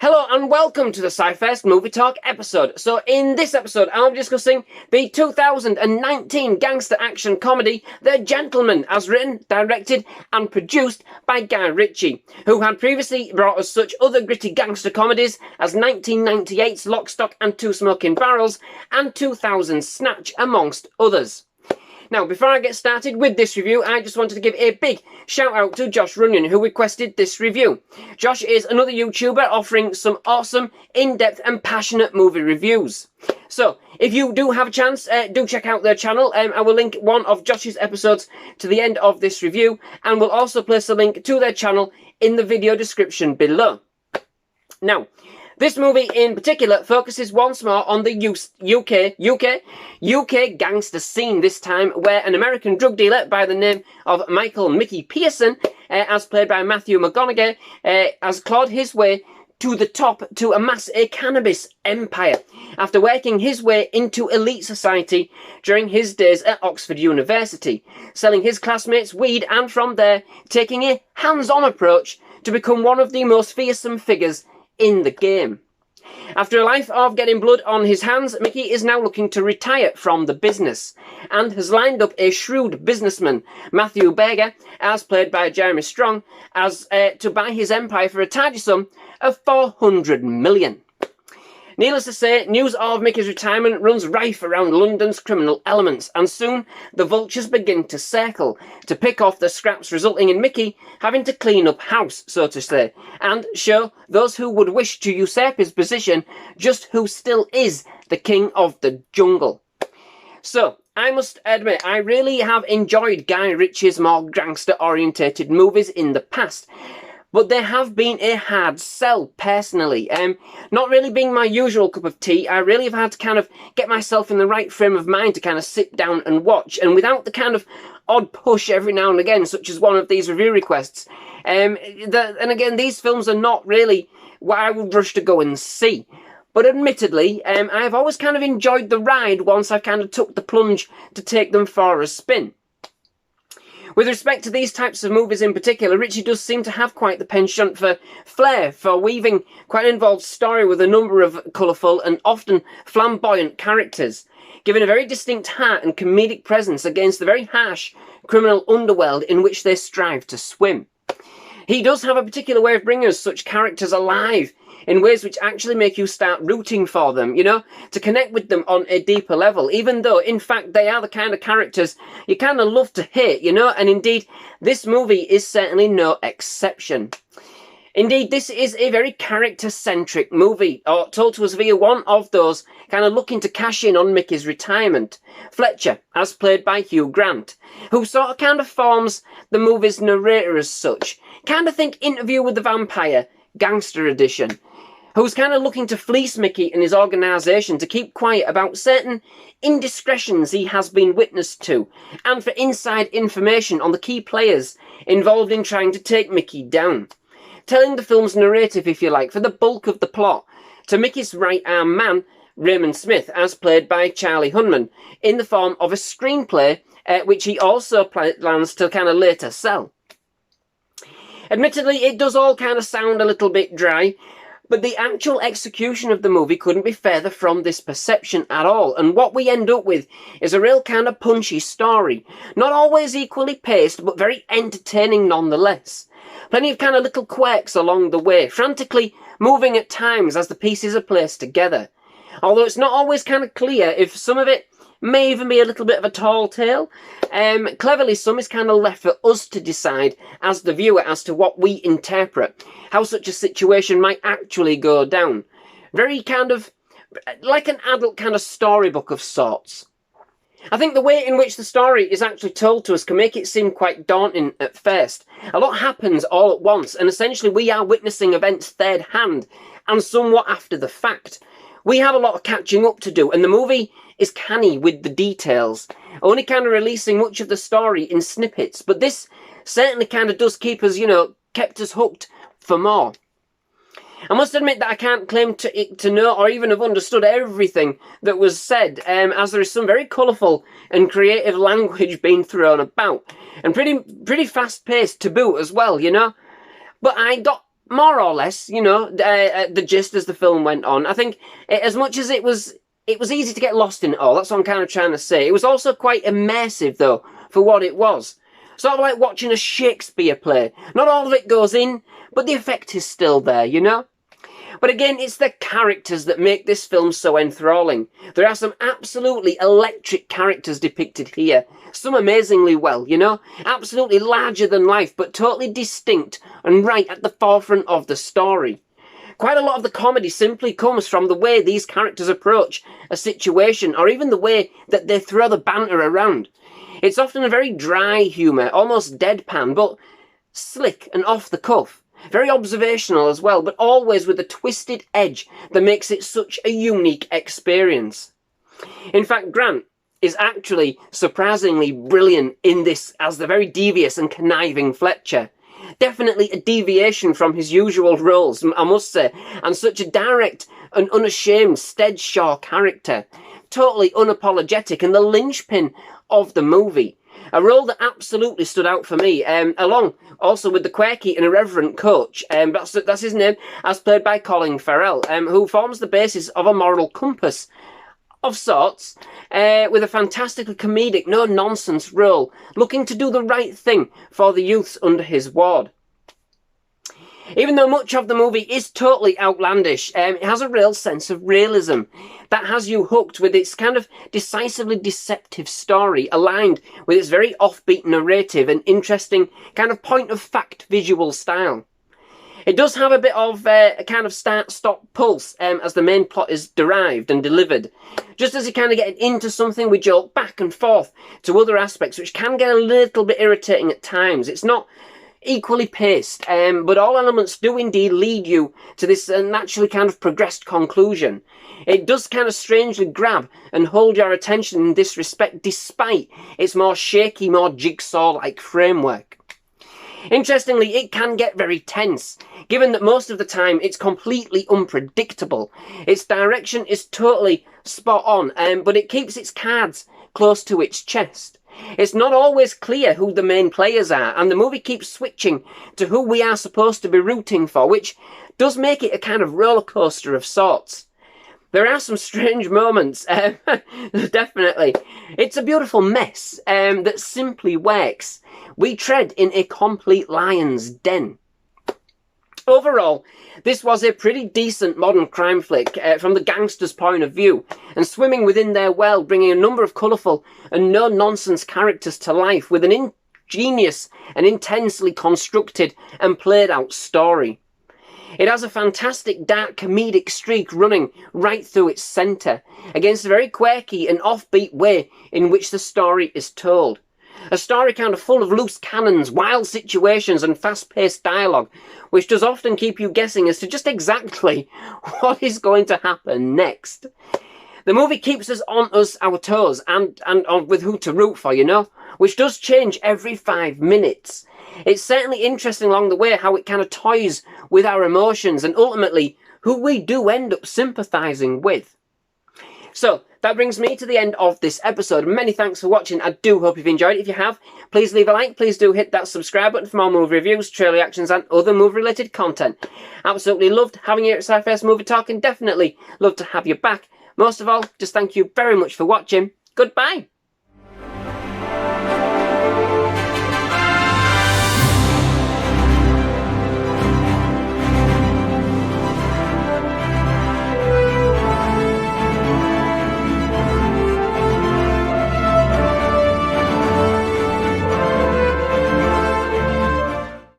Hello and welcome to the SciFirst MovieTalk episode. So in this episode I'll be discussing the 2019 gangster action comedy The Gentleman, as written, directed and produced by Guy Ritchie, who had previously brought us such other gritty gangster comedies as 1998's Lock, Stock and Two Smoking Barrels and 2000's Snatch, amongst others. Now, before I get started with this review, I just wanted to give a big shout out to Josh Runyon, who requested this review. Josh is another YouTuber offering some awesome, in-depth and passionate movie reviews. So, if you do have a chance, do check out their channel. I will link one of Josh's episodes to the end of this review, and we'll also place a link to their channel in the video description below. Now, this movie in particular focuses once more on the UK gangster scene, this time where an American drug dealer by the name of Michael Mickey Pearson, as played by Matthew McConaughey, has clawed his way to the top to amass a cannabis empire after working his way into elite society during his days at Oxford University, selling his classmates weed and from there taking a hands-on approach to become one of the most fearsome figures in the game. After a life of getting blood on his hands, Mickey is now looking to retire from the business and has lined up a shrewd businessman, Matthew Berger, as played by Jeremy Strong, as to buy his empire for a tidy sum of $400 million. Needless to say, news of Mickey's retirement runs rife around London's criminal elements, and soon the vultures begin to circle to pick off the scraps, resulting in Mickey having to clean up house, so to say, and show those who would wish to usurp his position just who still is the king of the jungle. So, I must admit, I really have enjoyed Guy Ritchie's more gangster-orientated movies in the past, but they have been a hard sell, personally. Not really being my usual cup of tea, I really have had to kind of get myself in the right frame of mind to kind of sit down and watch, and without the kind of odd push every now and again, such as one of these review requests. And again, these films are not really what I would rush to go and see. But admittedly, I have always kind of enjoyed the ride once I've kind of took the plunge to take them for a spin. With respect to these types of movies in particular, Ritchie does seem to have quite the penchant for flair, for weaving quite an involved story with a number of colourful and often flamboyant characters, giving a very distinct heart and comedic presence against the very harsh criminal underworld in which they strive to swim. He does have a particular way of bringing us such characters alive in ways which actually make you start rooting for them, you know, to connect with them on a deeper level, even though, in fact, they are the kind of characters you kind of love to hate, you know, and indeed, this movie is certainly no exception. Indeed, this is a very character-centric movie, or told to us via one of those kind of looking to cash in on Mickey's retirement, Fletcher, as played by Hugh Grant, who sort of kind of forms the movie's narrator as such. Kind of think Interview with the Vampire, Gangster edition, who's kind of looking to fleece Mickey and his organisation to keep quiet about certain indiscretions he has been witness to, and for inside information on the key players involved in trying to take Mickey down. Telling the film's narrative, if you like, for the bulk of the plot, to Mickey's right-arm man, Raymond Smith, as played by Charlie Hunnam, in the form of a screenplay, which he also plans to kind of later sell. Admittedly, it does all kind of sound a little bit dry, but the actual execution of the movie couldn't be further from this perception at all, and what we end up with is a real kind of punchy story. Not always equally paced, but very entertaining nonetheless. Plenty of kind of little quirks along the way, frantically moving at times as the pieces are placed together. Although it's not always kind of clear if some of it may even be a little bit of a tall tale. Cleverly, some is kind of left for us to decide as the viewer as to what we interpret, how such a situation might actually go down. Very kind of like an adult kind of storybook of sorts. I think the way in which the story is actually told to us can make it seem quite daunting at first. A lot happens all at once, and essentially we are witnessing events third hand and somewhat after the fact. We have a lot of catching up to do, and the movie is canny with the details, only kind of releasing much of the story in snippets, but this certainly kind of does keep us, you know, kept us hooked for more. I must admit that I can't claim to know or even have understood everything that was said, as there is some very colourful and creative language being thrown about, and pretty fast-paced to boot as well, you know. But I got more or less, you know, the gist as the film went on. I think as much as it was easy to get lost in it all. That's what I'm kind of trying to say. It was also quite immersive, though, for what it was. Sort of like watching a Shakespeare play. Not all of it goes in, but the effect is still there, you know? But again, it's the characters that make this film so enthralling. There are some absolutely electric characters depicted here. Some amazingly well, you know? Absolutely larger than life, but totally distinct and right at the forefront of the story. Quite a lot of the comedy simply comes from the way these characters approach a situation, or even the way that they throw the banter around. It's often a very dry humour, almost deadpan, but slick and off the cuff. Very observational as well, but always with a twisted edge that makes it such a unique experience. In fact, Grant is actually surprisingly brilliant in this as the very devious and conniving Fletcher. Definitely a deviation from his usual roles, I must say, and such a direct and unashamed Steadshaw character. Totally unapologetic and the linchpin of the movie. A role that absolutely stood out for me, along also with the quirky and irreverent coach, that's his name, as played by Colin Farrell, who forms the basis of a moral compass of sorts, with a fantastically comedic, no-nonsense role, looking to do the right thing for the youths under his ward. Even though much of the movie is totally outlandish, it has a real sense of realism that has you hooked with its kind of decisively deceptive story, aligned with its very offbeat narrative and interesting kind of point-of-fact visual style. It does have a bit of a kind of start-stop pulse as the main plot is derived and delivered. Just as you kind of get into something, we jolt back and forth to other aspects, which can get a little bit irritating at times. It's not equally paced, but all elements do indeed lead you to this naturally kind of progressed conclusion. It does kind of strangely grab and hold your attention in this respect, despite its more shaky, more jigsaw-like framework. Interestingly, it can get very tense, given that most of the time it's completely unpredictable. Its direction is totally spot on, but it keeps its cards close to its chest. It's not always clear who the main players are, and the movie keeps switching to who we are supposed to be rooting for, which does make it a kind of roller coaster of sorts. There are some strange moments, definitely. It's a beautiful mess that simply works. We tread in a complete lion's den. Overall, this was a pretty decent modern crime flick from the gangster's point of view, and swimming within their world, bringing a number of colourful and no-nonsense characters to life with an ingenious and intensely constructed and played-out story. It has a fantastic dark comedic streak running right through its centre, against a very quirky and offbeat way in which the story is told. A story kind of full of loose cannons, wild situations and fast-paced dialogue, which does often keep you guessing as to just exactly what is going to happen next. The movie keeps us on our toes and on with who to root for, you know, which does change every 5 minutes. It's certainly interesting along the way how it kind of toys with our emotions and ultimately who we do end up sympathising with. So, that brings me to the end of this episode. Many thanks for watching. I do hope you've enjoyed it. If you have, please leave a like. Please do hit that subscribe button for more movie reviews, trailer reactions and other movie-related content. Absolutely loved having you here at SciFirst MovieTalk and definitely love to have you back. Most of all, just thank you very much for watching. Goodbye.